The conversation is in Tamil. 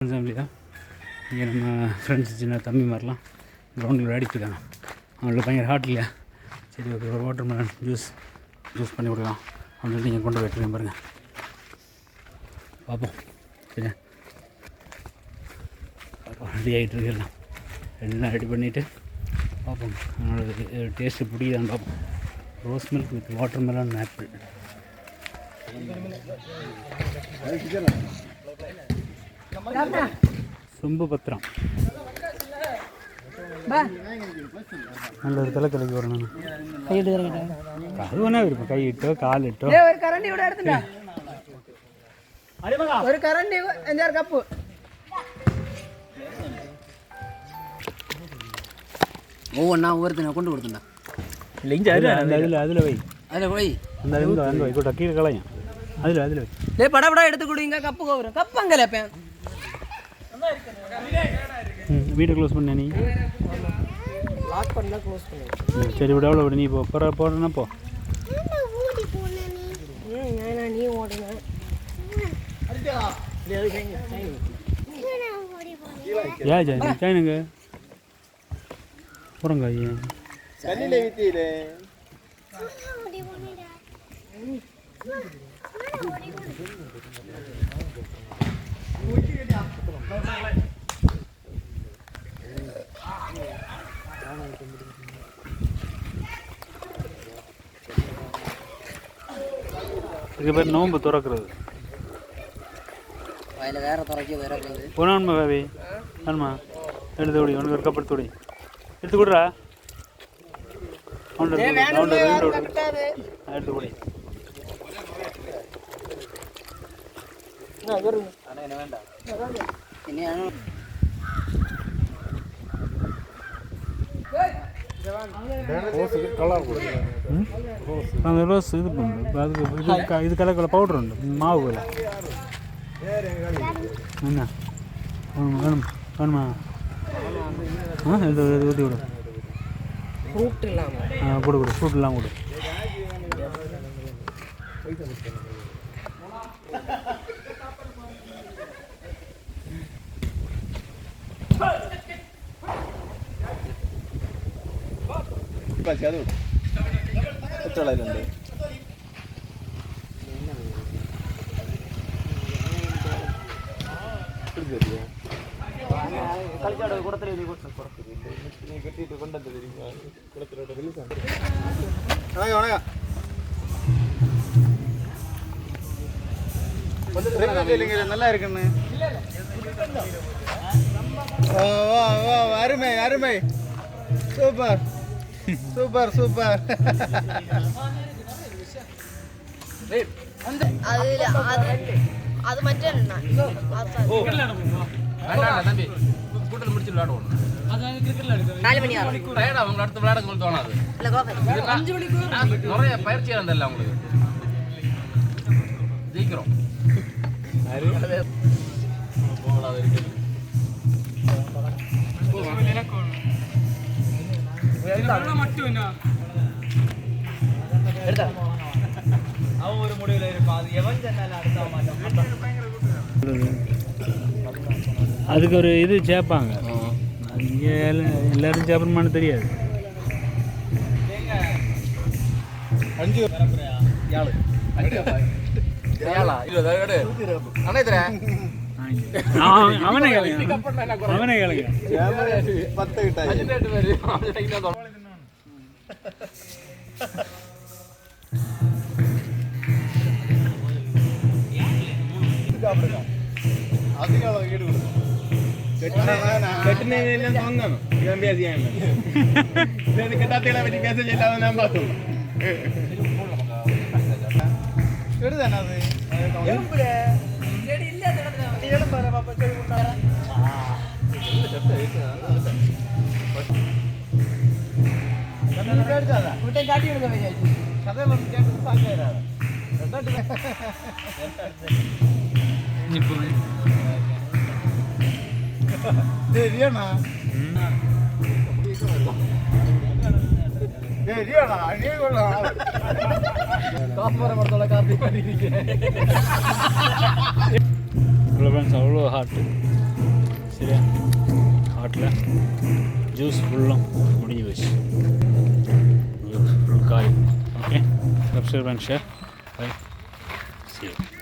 ஃபேமிலி தான். இங்கே நம்ம ஃப்ரெண்ட்ஸ் சின்ன தம்பி மாதிரிலாம் கிரவுண்டில் விளையாடிட்டுருக்காங்க. அவங்களுக்கு பயங்கர ஹார்ட் இல்லையா, சரி ஓகே ஒரு வாட்டர் மெலன் ஜூஸ் பண்ணி விடலாம் அப்படின்னு சொல்லி நீங்கள் கொண்டு போய்ட்டுருக்கேன் பாருங்கள். பார்ப்போம் சரியா, ரெடி ஆகிட்டு இருக்கலாம். ரெண்டுலாம் ரெடி பண்ணிவிட்டு பார்ப்போம் அதனோட டேஸ்ட்டு பிடிக்குதான்னு பார்ப்போம். Rose milk with water melon apple. சொம்பு பத்திரம் நல்ல ஒரு தலை கலைக்கு வரணும். அது வேணா இருக்கும், கையிட்டோ காலிட்டோ ஒரு கரண்டி விட எடுத்துட்டா, ஒரு கரண்டி 5-6 கப்பு. ஒவ்வொன்றா ஒவ்வொருத்தனை கொண்டு கொடுத்துட்டா அதில் வை, அதில் போய் அந்த வை கூட கீழே கலையும் அதில் வை. படப்படா எடுத்து கொடுங்க, கப்பு கோவரும் கப்பு அங்கே லேப்பேன். வீட்டை க்ளோஸ் பண்ண நீ லாக் பண்ணா க்ளோஸ் பண்ணு. சரி விட எவ்வளோ விட நீ போ போடுறேன்னா போ. நீ ஓடுங்க ஏன் ஜாய் சாயனுங்க போகிறங்க ஐயா இதுக்கு பேர் நோம்பு திறக்கிறது. போனான்மா பாபி ஆன்மா எடுத்து விடி, உனக்கு ஒரு கப் எடுத்து விடி, எடுத்து கொடுறா. எடுத்து கொடி. அந்த ரோஸ் இது பண்ணுறோம், அதுக்கு இது கலக்கல பவுடர் உண்டு, மாவு இல்லை என்ன வேணும் வேணுமா? இது ஊற்றி விடு, ஃப்ரூட் இல்லாமல் கொடு ஃப்ரூட் எல்லாம் கொடு. நல்லா இருக்குன்னு அருமை அருமை, சூப்பர் சூப்பர் சூப்பர். அது மட்டும் தம்பி கூட்டல் முடிச்சு விளையாடுவோம். அவங்க அடுத்து விளையாட தோணாது, நிறைய பயிற்சி இருந்தல்ல அவங்களுக்கு ஜெயிக்கிறோம். அவன் ஒரு முடிவில் இருப்பான், அது எவன் அதுக்கு ஒரு இது சேர்ப்பாங்க, இங்கே எல்லாரும் சேர்ப்பணுமான்னு தெரியாது. அவனே கேளுங்க அதிகளவு ஈடு கொடுக்கும். கெட்டினெல்லாம் வாங்கணும், இவன் பேசியாங்க கெட்டாத்தையெல்லாம் பற்றி பேச சொல்லாம நான் பார்த்தோம். எடுதானே அது காட்டி விடுங்க, கதையெல்லாம் கேட்டு சாக்காயிராது. சரியாண்ணா அவ்வளோ ஹார்ட்டு சரியா ஹாட்டில் ஜூஸ் ஃபுல்லும் முடிஞ்சு போச்சு ஜூஸ் ஃபுல் காய் okay subscribe and share bye see you